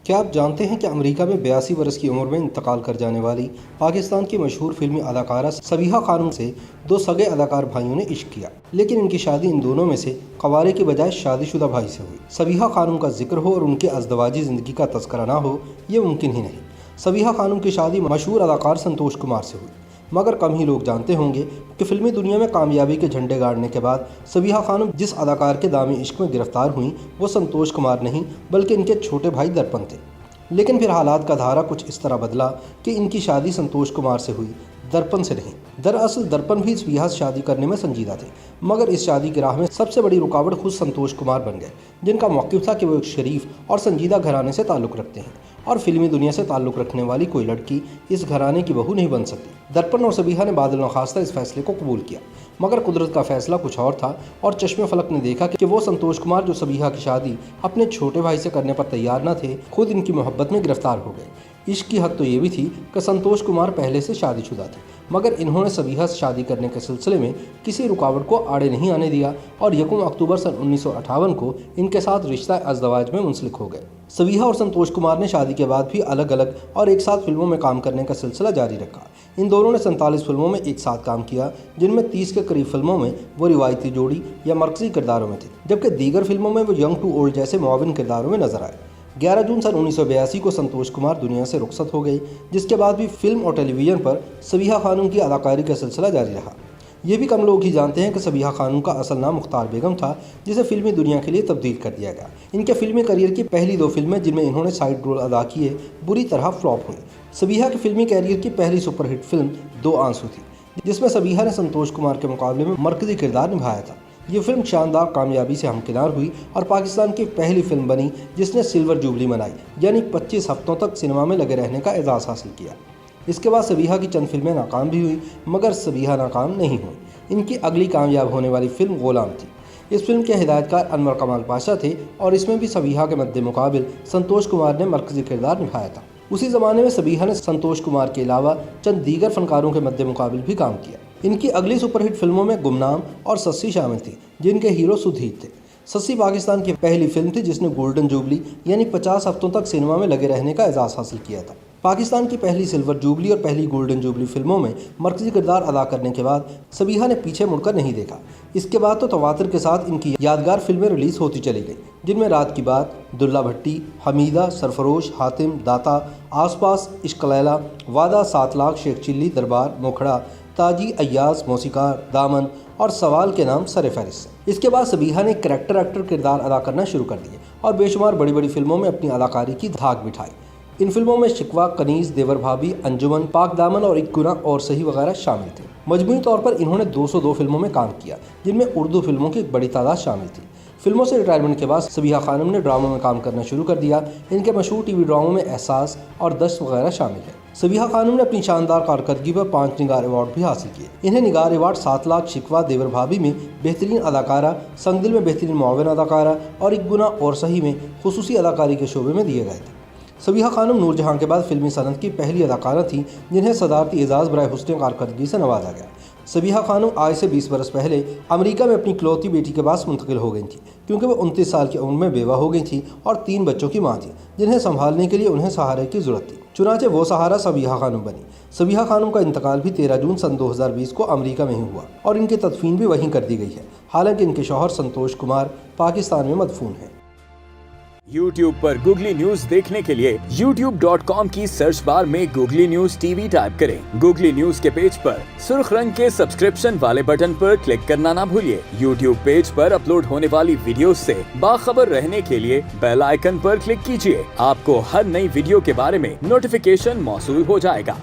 क्या आप जानते हैं कि अमेरिका में 82 वर्ष की उम्र में इंतकाल कर जाने वाली पाकिस्तान की मशहूर फिल्मी अदाकारा सबीहा खानम से दो सगे अदाकार भाइयों ने इश्क किया, लेकिन इनकी शादी इन दोनों में से कवारे की बजाय शादीशुदा भाई से हुई। सबीहा खानम का जिक्र हो और उनके अज़दवाजी ज़िंदगी का तज़किरा ना हो, ये मुमकिन ही नहीं। सबीहा खानम की शादी मशहूर अदाकार संतोष कुमार से हुई, मगर कम ही लोग जानते होंगे कि फिल्मी दुनिया में कामयाबी के झंडे गाड़ने के बाद सबीहा खानम जिस अदाकार के दामी इश्क में गिरफ्तार हुई वो संतोष कुमार नहीं बल्कि इनके छोटे भाई दर्पण थे। लेकिन फिर हालात का धारा कुछ इस तरह बदला कि इनकी शादी संतोष कुमार से हुई, दर्पण से नहीं। दरअसल दर्पण भी सबीहा से शादी करने में संजीदा थे, मगर इस शादी की राह में सबसे बड़ी रुकावट खुद संतोष कुमार बन गए, जिनका मौक़िफ़ था कि वो एक शरीफ और संजीदा घराने से ताल्लुक़ रखते हैं और फिल्मी दुनिया से ताल्लुक़ रखने वाली कोई लड़की इस घराने की बहू नहीं बन सकती। दर्पण और सबीहा ने बादल नखास्ता इस फैसले को कबूल किया, मगर कुदरत का फैसला कुछ और था और चश्मे फलक ने देखा कि वो संतोष कुमार जो सबीहा की शादी अपने छोटे भाई से करने पर तैयार न थे, खुद इनकी मोहब्बत में गिरफ्तार हो गए। इश्क की हद तो ये भी थी कि संतोष कुमार पहले से शादीशुदा थे, मगर इन्होंने सबीहा से शादी करने के सिलसिले में किसी रुकावट को आड़े नहीं आने दिया और 1 अक्टूबर सन 1958 को इनके साथ रिश्ता अज़दवाज में मुंसलिक हो गए। सबीहा और संतोष कुमार ने शादी के बाद भी अलग अलग और एक साथ फिल्मों में काम करने का सिलसिला जारी रखा। इन दोनों ने 47 फिल्मों में एक साथ काम किया, जिनमें 30 के करीब फिल्मों में वो रिवायती जोड़ी या मरकजी किरदारों में थे, जबकि दीगर फिल्मों में वो यंग टू ओल्ड जैसे मुआविन किरदारों में नजर आए। 11 जून सन 1982 को संतोष कुमार दुनिया से रुखसत हो गए, जिसके बाद भी फिल्म और टेलीविज़न पर सबीहा खानम की अदाकारी का सिलसिला जारी रहा। ये भी कम लोग ही जानते हैं कि सबीहा खानम का असल नाम मुख्तार बेगम था, जिसे फिल्मी दुनिया के लिए तब्दील कर दिया गया। इनके फिल्मी करियर की पहली 2 फिल्में जिनमें इन्होंने साइड रोल अदा किए बुरी तरह फ्लॉप हुई। सबीहा के फिल्मी कैरियर की पहली सुपरहिट फिल्म 2 आंसू थी, जिसमें सबीहा ने संतोष कुमार के मुकाबले में मरकजी किरदार निभाया था। ये फिल्म शानदार कामयाबी से हमकिनार हुई और पाकिस्तान की पहली फिल्म बनी जिसने सिल्वर जुबली मनाई, यानी 25 हफ्तों तक सिनेमा में लगे रहने का एजाज़ हासिल किया। इसके बाद सबीहा की चंद फिल्में नाकाम भी हुई, मगर सबीहा नाकाम नहीं हुई। इनकी अगली कामयाब होने वाली फिल्म गुलाम थी। इस फिल्म के हिदायतकार अनवर कमाल पाशा थे और इसमें भी सबीहा के मद्दे मुकाबिल संतोष कुमार ने मरकजी किरदार निभाया था। उसी ज़माने में सबीहा ने संतोष कुमार के अलावा चंद दीगर फनकारों के मद्दे मुकाबिल भी काम किया। इनकी अगली सुपरहिट फिल्मों में गुमनाम और सस्सी शामिल थी, जिनके हीरो सुधीर थे। सस्सी पाकिस्तान की पहली फिल्म थी जिसने गोल्डन जुबली यानी 50 हफ्तों तक सिनेमा में लगे रहने का एजाज़ हासिल किया था। पाकिस्तान की पहली सिल्वर जुबली और पहली गोल्डन जुबली फिल्मों में मरकजी किरदार अदा करने के बाद सबीहा ने पीछे मुड़कर नहीं देखा। इसके बाद तो तवातर के साथ इनकी यादगार फिल्में रिलीज़ होती चली गई, जिनमें रात की बात, दुल्ला भट्टी, हमीदा, सरफरोश, हातिम, दाता, आसपास, इश्क लैला, वादा, 7 लाख, शेख चिल्ली, दरबार, मोखड़ा, ताजी, अय्याज, मौसीकार, दामन और सवाल के नाम सर फहरिस्त। इसके बाद सबीहा ने करैक्टर एक्टर किरदार अदा करना शुरू कर दिए और बेशुमार बड़ी बड़ी फिल्मों में अपनी अदाकारी की धाक बिठाई। इन फिल्मों में शिकवा, कनीज़, देवर भाभी, अंजुमन, पाक दामन और एक गुना और सही वगैरह शामिल थे। मजमूई तौर पर इन्होंने 202 फिल्मों में काम किया, जिनमें उर्दू फिल्मों की एक बड़ी तादाद शामिल थी। फिल्मों से रिटायरमेंट के बाद सबीहा खानम ने ड्रामों में काम करना शुरू कर दिया। इनके मशहूर टीवी ड्रामों में एहसास और दस्त वगैरह शामिल है। सबीहा खानम ने अपनी शानदार कारकर्दगी पर 5 निगार अवार्ड भी हासिल किए। इन्हें निगार अवार्ड 7 लाख, शिकवा, देवर भाभी में बेहतरीन अदाकारा, संगदिल में बेहतरीन मुआविन अदाकारा और एक गुना और सही में खुसूसी अदाकारी के शोबे में दिए गए थे। सबीहा खानम नूरजहां के बाद फिल्मी सनत की पहली अदाकारा थी जिन्हें सदारती एजाज़ बराए हुस्न कारकर्दगी से नवाजा गया। सबीहा खानम आज से 20 बरस पहले अमेरिका में अपनी इकलौती बेटी के पास मुंतकिल हो गई थी, क्योंकि वो 29 साल की उम्र में बेवा हो गई थी और 3 बच्चों की मां थी, जिन्हें संभालने के लिए उन्हें सहारे की ज़रूरत थी। चुनांचे वो सहारा सबीहा खानम बनी। सबीहा खानम का इंतकाल भी 13 जून सन 2020 को अमेरिका में ही हुआ और इनकी तदफीन भी वहीं कर दी गई है। हालांकि इनके शौहर संतोष कुमार पाकिस्तान में मदफून हैं। YouTube पर गूगली न्यूज देखने के लिए youtube.com की सर्च बार में गूगली न्यूज टीवी टाइप करें। गूगली न्यूज के पेज पर सुर्ख रंग के सब्सक्रिप्शन वाले बटन पर क्लिक करना ना भूलिए। YouTube पेज पर अपलोड होने वाली वीडियोस से बाखबर रहने के लिए बेल आइकन पर क्लिक कीजिए। आपको हर नई वीडियो के बारे में नोटिफिकेशन मौसूल हो जाएगा।